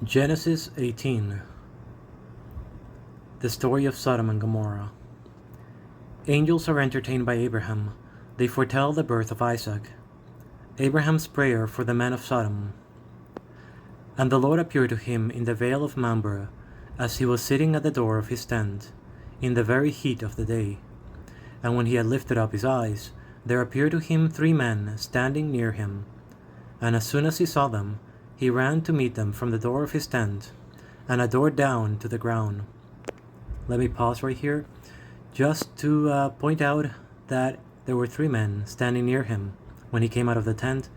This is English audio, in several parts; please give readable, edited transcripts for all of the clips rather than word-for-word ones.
Genesis 18. The story of Sodom and Gomorrah. Angels are entertained by Abraham. They foretell the birth of Isaac. Abraham's prayer for the men of Sodom. And the Lord appeared to him in the vale of Mamre, as he was sitting at the door of his tent, in the very heat of the day. And when he had lifted up his eyes, there appeared to him 3 men standing near him. And as soon as he saw them, he ran to meet them from the door of his tent, and adored down to the ground. Let me pause right here, just to point out that there were 3 men standing near him when he came out of the tent,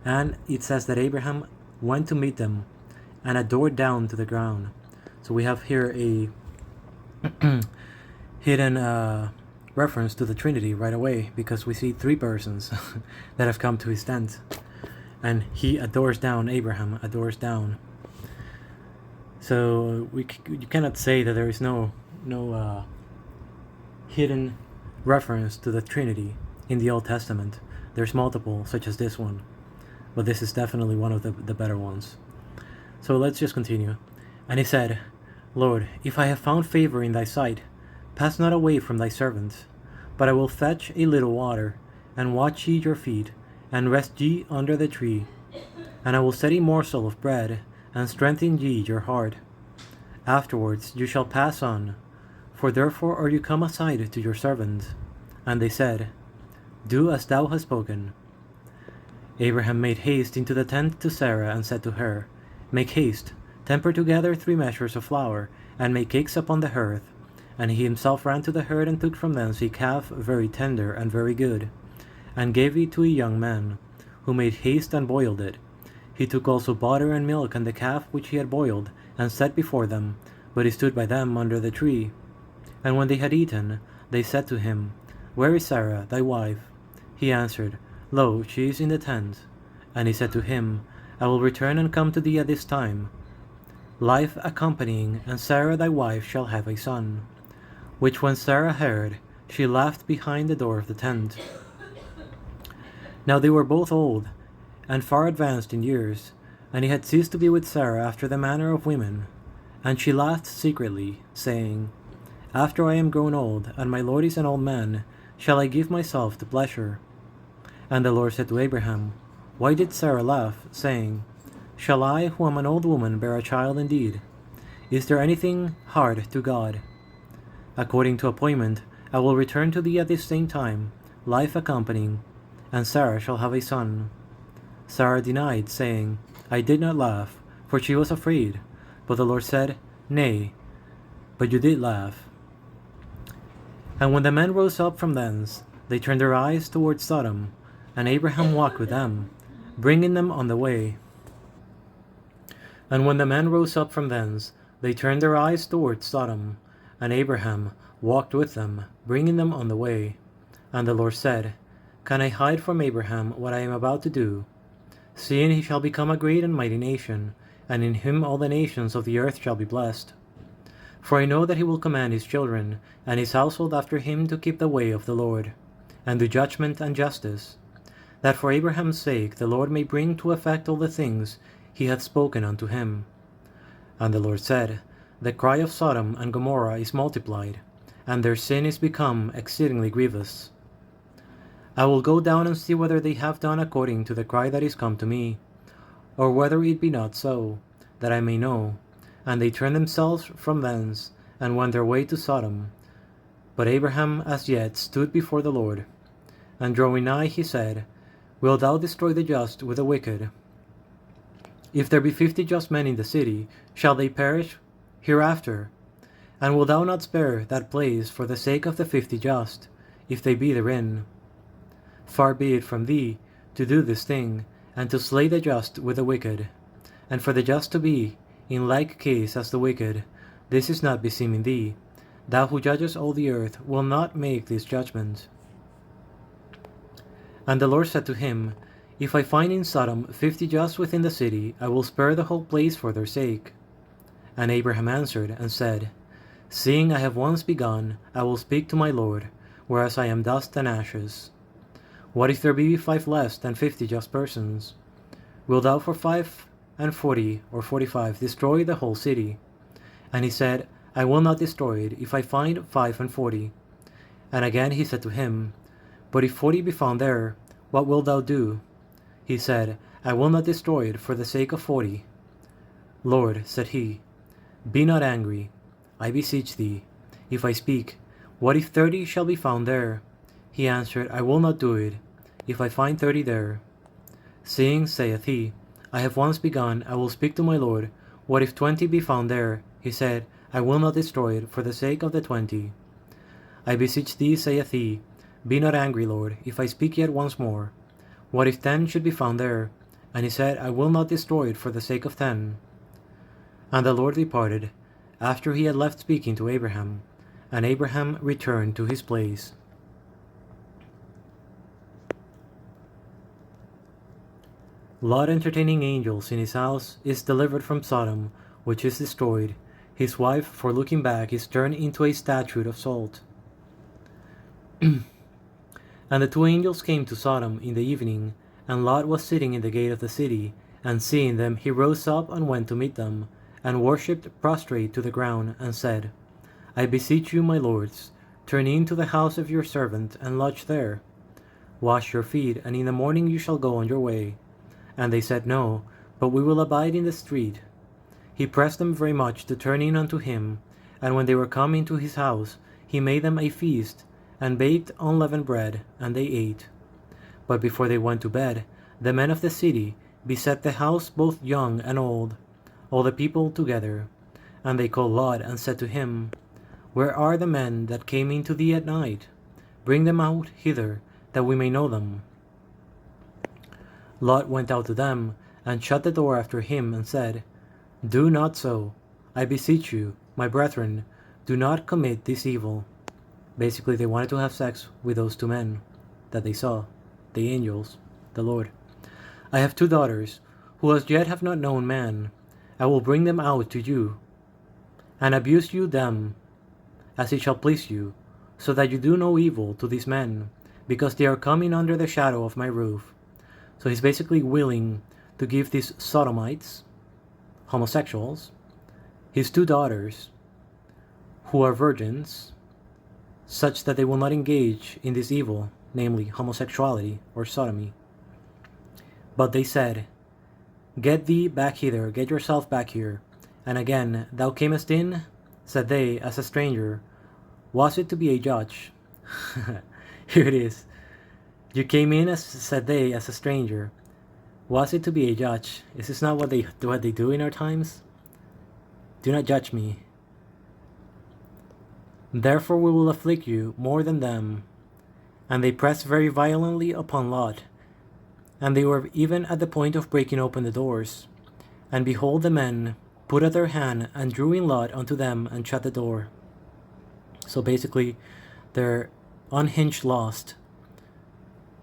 and it says that Abraham went to meet them and adored down to the ground. So we have here a hidden reference to the Trinity right away, because we see 3 persons that have come to his tent. And he adores down, Abraham adores down. So you cannot say that there is no hidden reference to the Trinity in the Old Testament. There's multiple, such as this one, but this is definitely one of the better ones. So let's just continue. And he said, Lord, if I have found favor in thy sight, pass not away from thy servant. But I will fetch a little water, and watch ye your feet, and rest ye under the tree. And I will set a morsel of bread, and strengthen ye your heart. Afterwards you shall pass on, for therefore are you come aside to your servant. And they said, Do as thou hast spoken. Abraham made haste into the tent to Sarah, and said to her, Make haste, temper together 3 measures of flour, and make cakes upon the hearth. And he himself ran to the herd, and took from thence a calf very tender and very good, and gave it to a young man, who made haste and boiled it. He took also butter and milk and the calf which he had boiled, and set before them, but he stood by them under the tree. And when they had eaten, they said to him, Where is Sarah, thy wife? He answered, Lo, she is in the tent. And he said to him, I will return and come to thee at this time. Life accompanying, and Sarah thy wife shall have a son. Which when Sarah heard, she laughed behind the door of the tent. Now they were both old, and far advanced in years, and he had ceased to be with Sarah after the manner of women. And she laughed secretly, saying, After I am grown old, and my Lord is an old man, shall I give myself to pleasure? And the Lord said to Abraham, Why did Sarah laugh, saying, Shall I, who am an old woman, bear a child indeed? Is there anything hard to God? According to appointment, I will return to thee at this same time, life accompanying, and Sarah shall have a son. Sarah denied, saying, I did not laugh, for she was afraid. But the Lord said, Nay, but you did laugh. And when the men rose up from thence, they turned their eyes towards Sodom, and Abraham walked with them, bringing them on the way. And when the men rose up from thence, they turned their eyes towards Sodom, and Abraham walked with them, bringing them on the way. And the Lord said, Can I hide from Abraham what I am about to do? Seeing he shall become a great and mighty nation, and in him all the nations of the earth shall be blessed. For I know that he will command his children, and his household after him, to keep the way of the Lord, and do judgment and justice, that for Abraham's sake the Lord may bring to effect all the things he hath spoken unto him. And the Lord said, The cry of Sodom and Gomorrah is multiplied, and their sin is become exceedingly grievous. I will go down and see whether they have done according to the cry that is come to me, or whether it be not so, that I may know. And they turned themselves from thence, and went their way to Sodom. But Abraham as yet stood before the Lord. And drawing nigh, he said, Wilt thou destroy the just with the wicked? If there be 50 just men in the city, shall they perish hereafter? And wilt thou not spare that place for the sake of the 50 just, if they be therein? Far be it from thee to do this thing, and to slay the just with the wicked. And for the just to be in like case as the wicked, this is not beseeming thee. Thou who judgest all the earth will not make this judgment. And the Lord said to him, If I find in Sodom 50 just within the city, I will spare the whole place for their sake. And Abraham answered and said, Seeing I have once begun, I will speak to my Lord, whereas I am dust and ashes. What if there be 5 less than 50 just persons? Wilt thou for 5 and 40 or 45 destroy the whole city. And he said, I will not destroy it if I find 5 and 40. And again he said to him, But if 40 be found there, what wilt thou do? He said, I will not destroy it for the sake of 40. Lord, said he, be not angry, I beseech thee, if I speak. What if 30 shall be found there? He answered, I will not do it, if I find 30 there. Seeing, saith he, I have once begun, I will speak to my Lord. What if 20 be found there? He said, I will not destroy it for the sake of the 20. I beseech thee, saith he, be not angry, Lord, if I speak yet once more. What if 10 should be found there? And he said, I will not destroy it for the sake of 10. And the Lord departed, after he had left speaking to Abraham, and Abraham returned to his place. Lot entertaining angels in his house is delivered from Sodom, which is destroyed. His wife, for looking back, is turned into a statue of salt. And the 2 angels came to Sodom in the evening, and Lot was sitting in the gate of the city, and seeing them he rose up and went to meet them, and worshipped prostrate to the ground, and said, I beseech you, my lords, turn in to the house of your servant, and lodge there. Wash your feet, and in the morning you shall go on your way. And they said, No, but we will abide in the street. He pressed them very much to turn in unto him, and when they were come into his house, he made them a feast, and baked unleavened bread, and they ate. But before they went to bed, the men of the city beset the house, both young and old, all the people together. And they called Lot, and said to him, Where are the men that came into thee at night? Bring them out hither, that we may know them. Lot went out to them, and shut the door after him, and said, Do not so. I beseech you, my brethren, do not commit this evil. Basically, they wanted to have sex with those 2 men that they saw, the angels, the Lord. I have 2 daughters, who as yet have not known man. I will bring them out to you, and abuse you them, as it shall please you, so that you do no evil to these men, because they are coming under the shadow of my roof. So he's basically willing to give these sodomites, homosexuals, his 2 daughters, who are virgins, such that they will not engage in this evil, namely homosexuality or sodomy. But they said, Get thee back hither, get yourself back here. And again, thou camest in, said they, as a stranger. Was it to be a judge? Here it is. You came in, as said they, as a stranger. Was it to be a judge? Is this not what they do in our times? Do not judge me. Therefore we will afflict you more than them. And they pressed very violently upon Lot, and they were even at the point of breaking open the doors. And behold, the men put out their hand, and drew in Lot unto them, and shut the door. So basically, their unhinged lust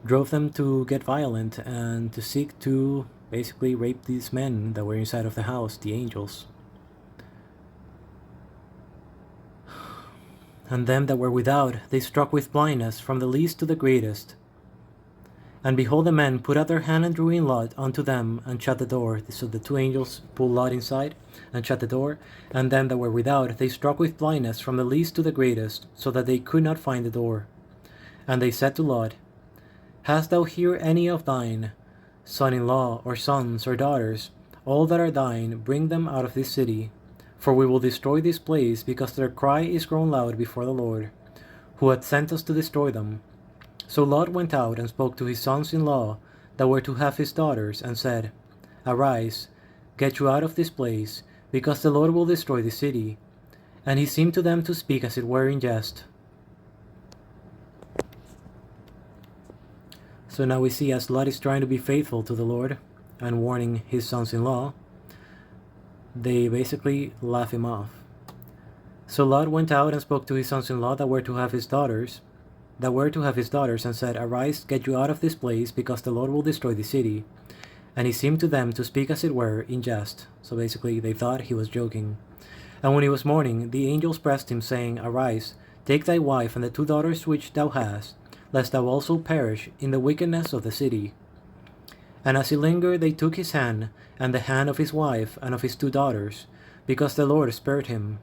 drove them to get violent, and to seek to basically rape these men that were inside of the house, the angels. And them that were without they struck with blindness, from the least to the greatest. And behold, the men put out their hand, and drew in Lot unto them, and shut the door. So the 2 angels pulled Lot inside, and shut the door. And them that were without they struck with blindness, from the least to the greatest, so that they could not find the door. And they said to Lot, Hast thou here any of thine son-in-law, or sons, or daughters? All that are thine, bring them out of this city. For we will destroy this place, because their cry is grown loud before the Lord, who hath sent us to destroy them. So Lot went out, and spoke to his sons-in-law, that were to have his daughters, and said, Arise, get you out of this place, because the Lord will destroy the city. And he seemed to them to speak as it were in jest. So now we see, as Lot is trying to be faithful to the Lord, and warning his sons-in-law, they basically laugh him off. So Lot went out, and spoke to his sons-in-law, that were to have his daughters, and said, Arise, get you out of this place, because the Lord will destroy the city. And he seemed to them to speak as it were in jest. So basically, they thought he was joking. And when it was morning, the angels pressed him, saying, Arise, take thy wife and the 2 daughters which thou hast, lest thou also perish in the wickedness of the city. And as he lingered, they took his hand, and the hand of his wife, and of his 2 daughters, because the Lord spared him.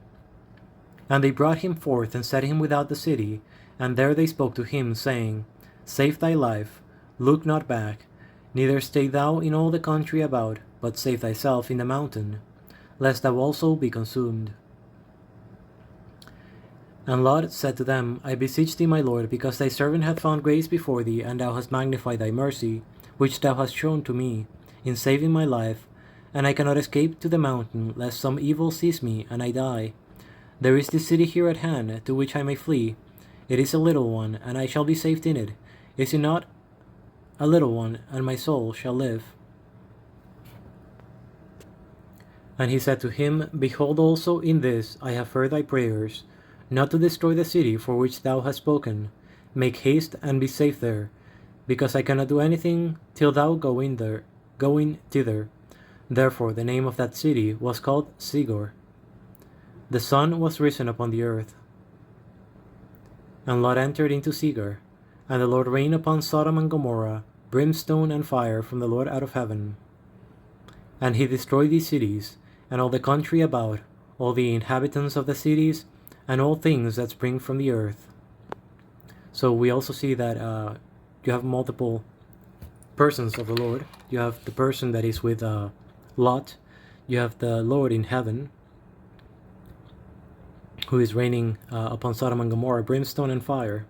And they brought him forth, and set him without the city, and there they spoke to him, saying, Save thy life, look not back, neither stay thou in all the country about, but save thyself in the mountain, lest thou also be consumed. And Lot said to them, I beseech thee, my lord, because thy servant hath found grace before thee, and thou hast magnified thy mercy, which thou hast shown to me, in saving my life, and I cannot escape to the mountain, lest some evil seize me, and I die. There is this city here at hand, to which I may flee. It is a little one, and I shall be saved in it. Is it not a little one, and my soul shall live? And he said to him, Behold, also in this I have heard thy prayers, not to destroy the city for which thou hast spoken. Make haste and be safe there, because I cannot do anything till thou go in thither. Therefore the name of that city was called Segor. The sun was risen upon the earth. And Lot entered into Segor, and the Lord rained upon Sodom and Gomorrah brimstone and fire from the Lord out of heaven. And he destroyed these cities, and all the country about, all the inhabitants of the cities, and all things that spring from the earth. So we also see that you have multiple persons of the Lord. You have the person that is with Lot. You have the Lord in heaven, who is raining upon Sodom and Gomorrah brimstone and fire.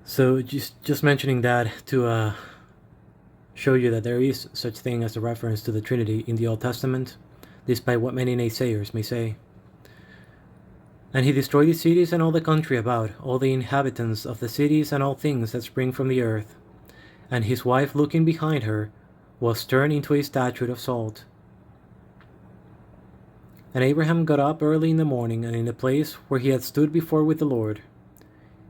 So just mentioning that to show you that there is such thing as a reference to the Trinity in the Old Testament, despite what many naysayers may say. And he destroyed the cities and all the country about, all the inhabitants of the cities and all things that spring from the earth. And his wife, looking behind her, was turned into a statue of salt. And Abraham got up early in the morning, and in the place where he had stood before with the Lord,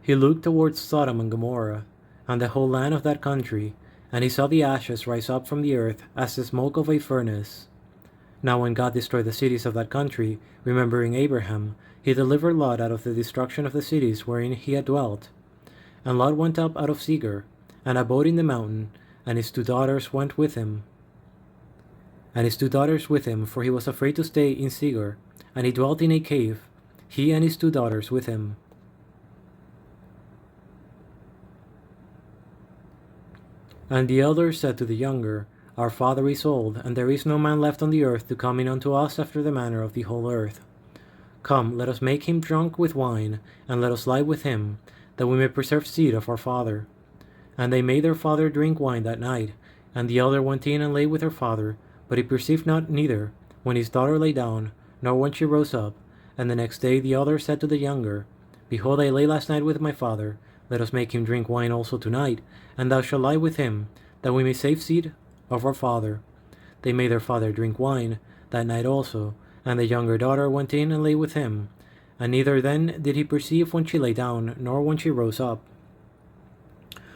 he looked towards Sodom and Gomorrah, and the whole land of that country, and he saw the ashes rise up from the earth as the smoke of a furnace. Now when God destroyed the cities of that country, remembering Abraham, he delivered Lot out of the destruction of the cities wherein he had dwelt. And Lot went up out of Segor, and abode in the mountain, and his 2 daughters went with him. For he was afraid to stay in Segor, and he dwelt in a cave, he and his 2 daughters with him. And the elder said to the younger, Our father is old, and there is no man left on the earth to come in unto us after the manner of the whole earth. Come, let us make him drunk with wine, and let us lie with him, that we may preserve seed of our father. And they made their father drink wine that night, and the elder went in and lay with her father, but he perceived not neither when his daughter lay down, nor when she rose up. And the next day the elder said to the younger, Behold, I lay last night with my father, let us make him drink wine also tonight, and thou shalt lie with him, that we may save seed of our father. They made their father drink wine that night also, and the younger daughter went in and lay with him, and neither then did he perceive when she lay down, nor when she rose up.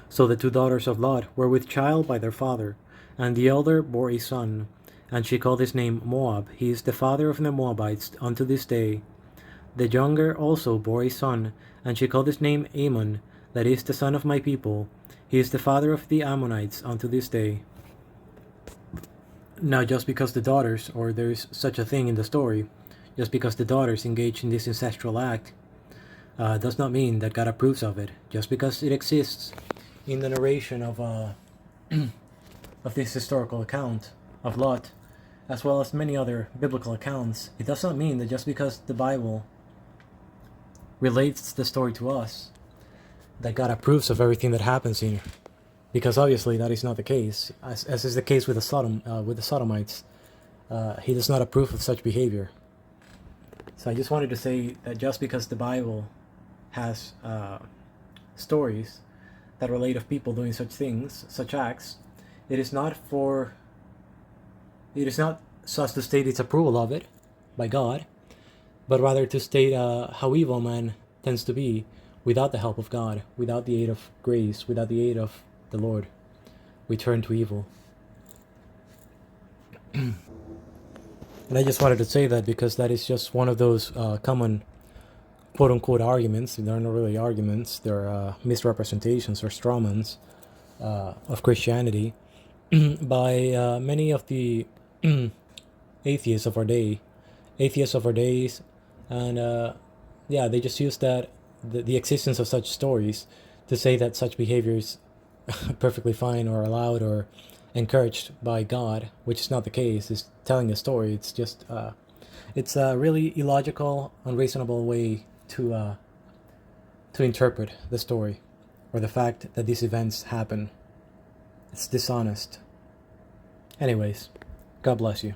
So the 2 daughters of Lot were with child by their father, and the elder bore a son, and she called his name Moab. He is the father of the Moabites unto this day. The younger also bore a son, and she called his name Ammon, that is the son of my people. He is the father of the Ammonites unto this day. Now just because the daughters, or there is such a thing in the story, just because the daughters engage in this ancestral act, does not mean that God approves of it. Just because it exists in the narration of of this historical account of Lot, as well as many other biblical accounts, it does not mean that just because the Bible relates the story to us, that God approves of everything that happens here. Because obviously that is not the case, as is the case with the Sodomites. He does not approve of such behavior. So I just wanted to say that just because the Bible has stories that relate of people doing such things, such acts, it is not so as to state its approval of it by God, but rather to state how evil man tends to be without the help of God, without the aid of grace, without the aid of the Lord. We turn to evil. And I just wanted to say that because that is just one of those common quote-unquote arguments. They're not really arguments, they're misrepresentations or strawmans of Christianity by many of the atheists of our day, atheists of our days, and yeah, they just use that the existence of such stories to say that such behavior is perfectly fine or allowed or encouraged by God, which is not the case. It's telling a story. It's a really illogical, unreasonable way to interpret the story or the fact that these events happen. It's dishonest. Anyways, God bless you.